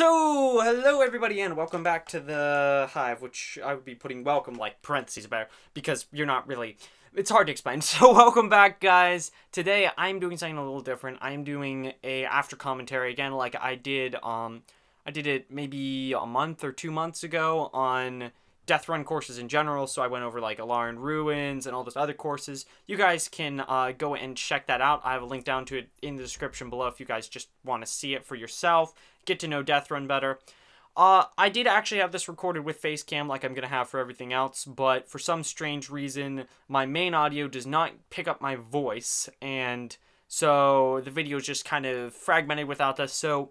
So, hello everybody and welcome back to the Hive, which I would be putting welcome like parentheses about because you're not really, it's hard to explain. So welcome back guys. Today I'm doing something a little different. I'm doing a after commentary again like I did it maybe a month or 2 months ago on Death Run courses in general. So I went over like Alarin Ruins and all those other courses. You guys can go and check that out. I have a link down to it in the description below if you guys just want to see it for yourself. Get to know Death Run better. I did actually have this recorded with Facecam like I'm going to have for everything else, but for some strange reason, my main audio does not pick up my voice, and so the video is just kind of fragmented without this. So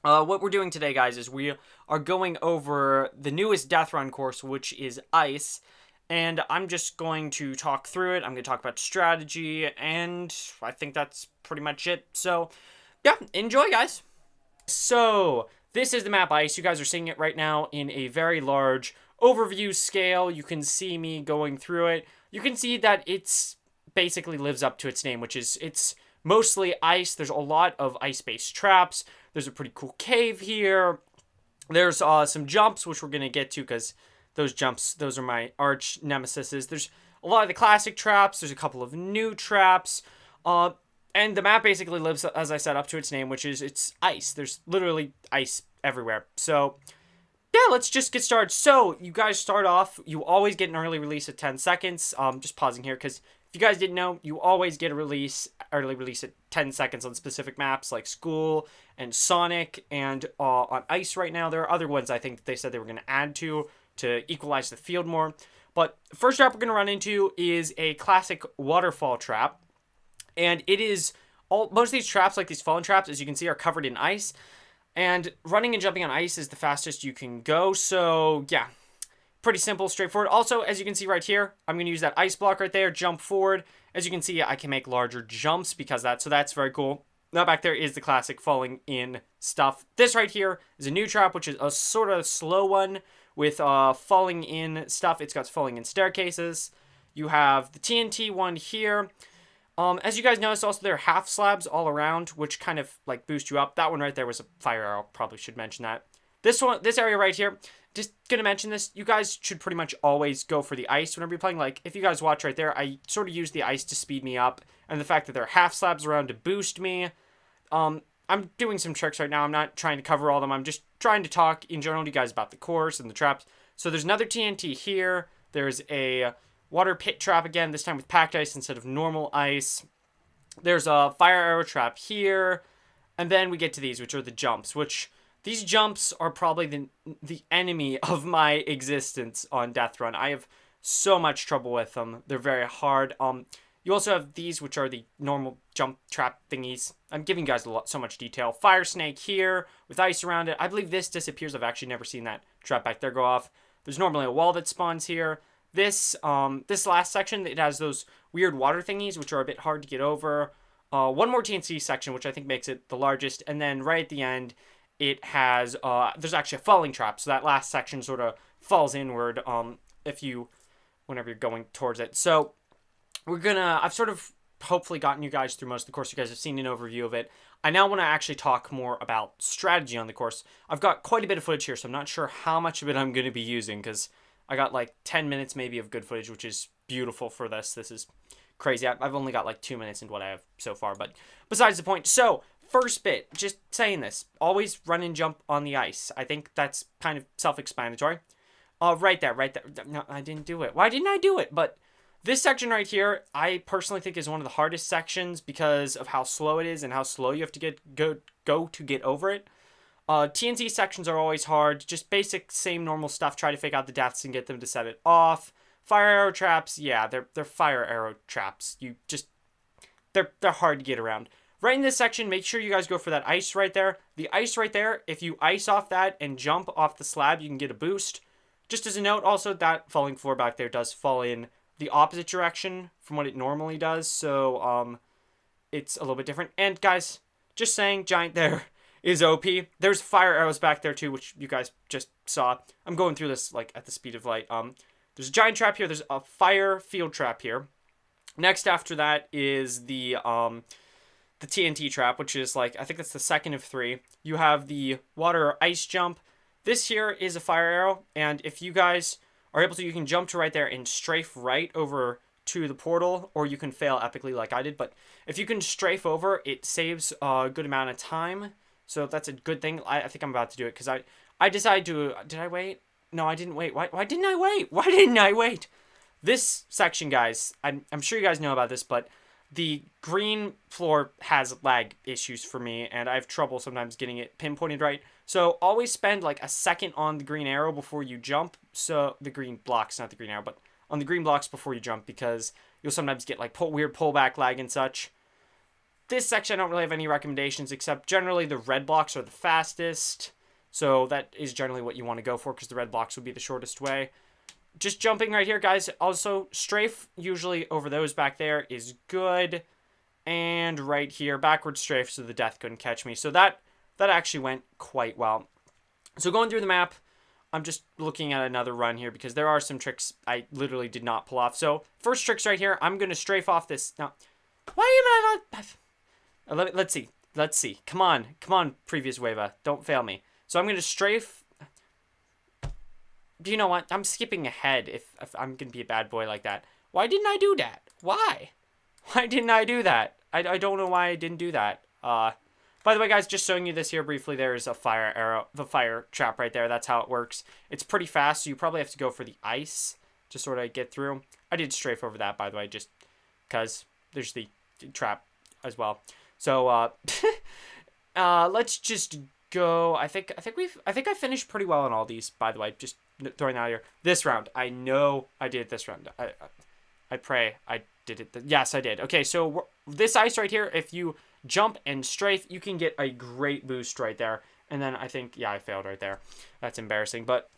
what we're doing today, guys, is we are going over the newest Death Run course, which is Ice, and I'm just going to talk through it. I'm going to talk about strategy, and I think that's pretty much it. So, yeah, enjoy, guys. So, this is the map Ice. You guys are seeing it right now in a very large overview scale. You can see me going through it. You can see that it's basically lives up to its name, which is it's mostly ice. There's a lot of ice-based traps. There's a pretty cool cave here. There's some jumps, which we're going to get to because those jumps, those are my arch nemesises. There's a lot of the classic traps. There's a couple of new traps. And the map basically lives, as I said, up to its name, which is it's ice. There's literally ice everywhere. So, yeah, let's just get started. So, you guys start off, you always get an early release at 10 seconds. Just pausing here, because if you guys didn't know, you always get a early release at 10 seconds on specific maps, like School and Sonic, and on Ice right now. There are other ones I think that they said they were going to add to equalize the field more. But the first trap we're going to run into is a classic waterfall trap. And it is, most of these traps, like these fallen traps, as you can see, are covered in ice. And running and jumping on ice is the fastest you can go. So, yeah, pretty simple, straightforward. Also, as you can see right here, I'm going to use that ice block right there, jump forward. As you can see, I can make larger jumps because that, so that's very cool. Now back there is the classic falling in stuff. This right here is a new trap, which is a sort of slow one with falling in stuff. It's got falling in staircases. You have the TNT one here. As you guys notice, also there are half slabs all around, which kind of like boost you up. That one right there was a fire arrow. Probably should mention that. This area right here, just gonna mention this. You guys should pretty much always go for the ice whenever you're playing. Like, if you guys watch right there, I sort of use the ice to speed me up. And the fact that there are half slabs around to boost me. I'm doing some tricks right now. I'm not trying to cover all of them. I'm just trying to talk in general to you guys about the course and the traps. So there's another TNT here. There's a water pit trap again, this time with packed ice instead of normal ice. There's a fire arrow trap here. And then we get to these, which are the jumps, which these jumps are probably the enemy of my existence on Death Run. I have so much trouble with them. They're very hard. You also have these, which are the normal jump trap thingies. I'm giving you guys so much detail. Fire snake here with ice around it. I believe this disappears. I've actually never seen that trap back there go off. There's normally a wall that spawns here. This last section, it has those weird water thingies, which are a bit hard to get over. One more TNT section, which I think makes it the largest. And then right at the end, it has, there's actually a falling trap. So that last section sort of falls inward whenever you're going towards it. So I've sort of hopefully gotten you guys through most of the course. You guys have seen an overview of it. I now want to actually talk more about strategy on the course. I've got quite a bit of footage here, so I'm not sure how much of it I'm going to be using because I got like 10 minutes maybe of good footage, which is beautiful for this. This is crazy. I've only got like 2 minutes into what I have so far, but besides the point. So, first bit, just saying this. Always run and jump on the ice. I think that's kind of self-explanatory. Right there. No, I didn't do it. Why didn't I do it? But this section right here, I personally think is one of the hardest sections because of how slow it is and how slow you have to go to get over it. TNT sections are always hard. Just basic, same normal stuff. Try to fake out the deaths and get them to set it off. Fire arrow traps, yeah, they're fire arrow traps. They're hard to get around. Right in this section, make sure you guys go for that ice right there. The ice right there, if you ice off that and jump off the slab, you can get a boost. Just as a note, also, that falling floor back there does fall in the opposite direction from what it normally does. So, it's a little bit different. And guys, just saying, giant there is OP. There's fire arrows back there too, which you guys just saw. I'm going through this like at the speed of light. There's a giant trap here. There's a fire field trap here. Next after that is the the TNT trap, which is like, I think that's the second of 3. You have the water or ice jump. This here is a fire arrow, and if you guys are able to, you can jump to right there and strafe right over to the portal, or you can fail epically like I did. But if you can strafe over, it saves a good amount of time, so that's a good thing. I think I'm about to do it, because I decided to... Did I wait? No, I didn't wait. Why didn't I wait? Why didn't I wait? This section, guys, I'm sure you guys know about this, but the green floor has lag issues for me, and I have trouble sometimes getting it pinpointed right. So always spend like a second on the green arrow before you jump. So the green blocks, not the green arrow, but on the green blocks before you jump, because you'll sometimes get like weird pullback lag and such. This section I don't really have any recommendations, except generally the red blocks are the fastest. So that is generally what you want to go for, because the red blocks will be the shortest way. Just jumping right here, guys. Also, strafe usually over those back there is good. And right here, backward strafe so the death couldn't catch me. So that actually went quite well. So going through the map, I'm just looking at another run here, because there are some tricks I literally did not pull off. So first trick's right here. I'm going to strafe off this. Now, why am I not... Let's see. Come on, previous Wava. Don't fail me. So I'm going to strafe... You know what? I'm skipping ahead if I'm going to be a bad boy like that. Why didn't I do that? Why? Why didn't I do that? I don't know why I didn't do that. By the way, guys, just showing you this here briefly, there's a fire arrow, the fire trap right there. That's how it works. It's pretty fast, so you probably have to go for the ice to sort of get through. I did strafe over that, by the way, just because there's the trap as well. So, let's just go. I think I finished pretty well on all these, by the way, just throwing that out here. This round, I know I did this round. I pray I did it. Yes, I did. Okay, so this ice right here, if you jump and strafe, you can get a great boost right there. And then I think, yeah, I failed right there. That's embarrassing. But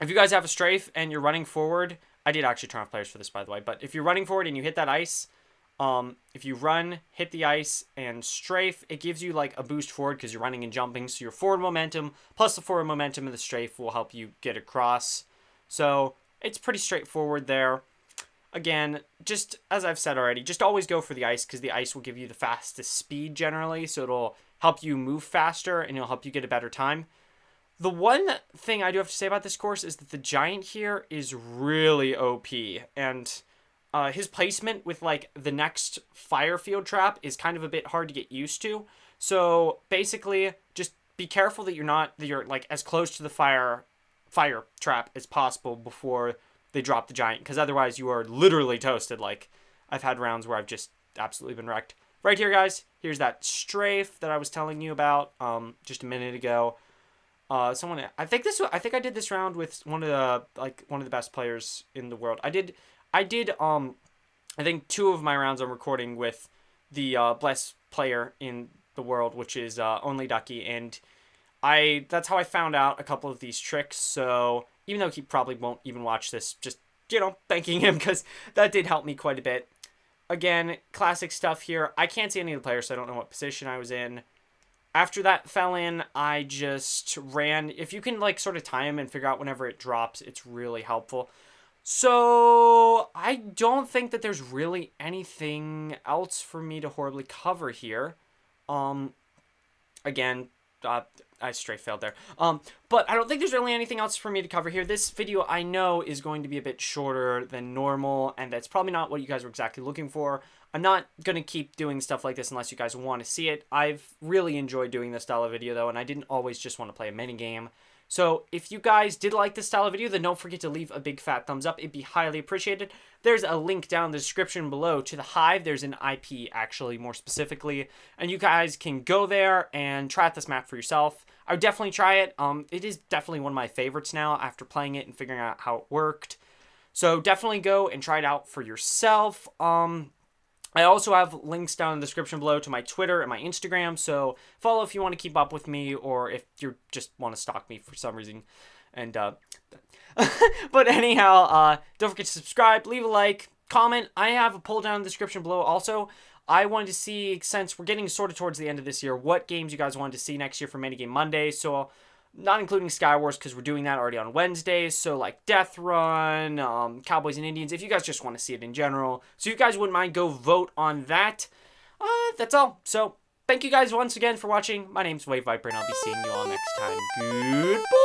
if you guys have a strafe and you're running forward, I did actually turn off players for this, by the way. But if you're running forward and you hit that ice, if you run, hit the ice, and strafe, it gives you like a boost forward because you're running and jumping. So your forward momentum plus the forward momentum of the strafe will help you get across. So it's pretty straightforward there. Again, just as I've said already, just always go for the ice, because the ice will give you the fastest speed generally. So it'll help you move faster and it'll help you get a better time. The one thing I do have to say about this course is that the giant here is really OP, and his placement with like the next fire field trap is kind of a bit hard to get used to. So basically, just be careful that you're like as close to the fire trap as possible before they drop the giant, because otherwise you are literally toasted. Like, I've had rounds where I've just absolutely been wrecked. Right here, guys, here's that strafe that I was telling you about just a minute ago. I think I did this round with one of the best players in the world. I did I think 2 of my rounds I'm recording with the best player in the world, which is Only Ducky, and that's how I found out a couple of these tricks. So even though he probably won't even watch this, just, thanking him, because that did help me quite a bit. Again, classic stuff here. I can't see any of the players, so I don't know what position I was in. After that fell in, I just ran. If you can like sort of time and figure out whenever it drops, it's really helpful. So I don't think that there's really anything else for me to horribly cover here. Again, I straight failed there. But I don't think there's really anything else for me to cover here. This video, I know, is going to be a bit shorter than normal, and that's probably not what you guys were exactly looking for. I'm not going to keep doing stuff like this unless you guys want to see it. I've really enjoyed doing this style of video, though, and I didn't always just want to play a minigame. So if you guys did like this style of video, then don't forget to leave a big fat thumbs up. It'd be highly appreciated. There's a link down in the description below to the Hive. There's an IP, actually, more specifically. And you guys can go there and try out this map for yourself. I would definitely try it. It is definitely one of my favorites now after playing it and figuring out how it worked. So definitely go and try it out for yourself. I also have links down in the description below to my Twitter and my Instagram, so follow if you want to keep up with me, or if you just want to stalk me for some reason. And but anyhow, don't forget to subscribe, leave a like, comment. I have a poll down in the description below also. I wanted to see, since we're getting sort of towards the end of this year, what games you guys wanted to see next year for Minigame Monday. So not including Skywars, because we're doing that already on Wednesdays. So like Death Run, Cowboys and Indians, if you guys just want to see it in general. So if you guys wouldn't mind, go vote on that. That's all. So, thank you guys once again for watching. My name's WaveViper, and I'll be seeing you all next time. Goodbye!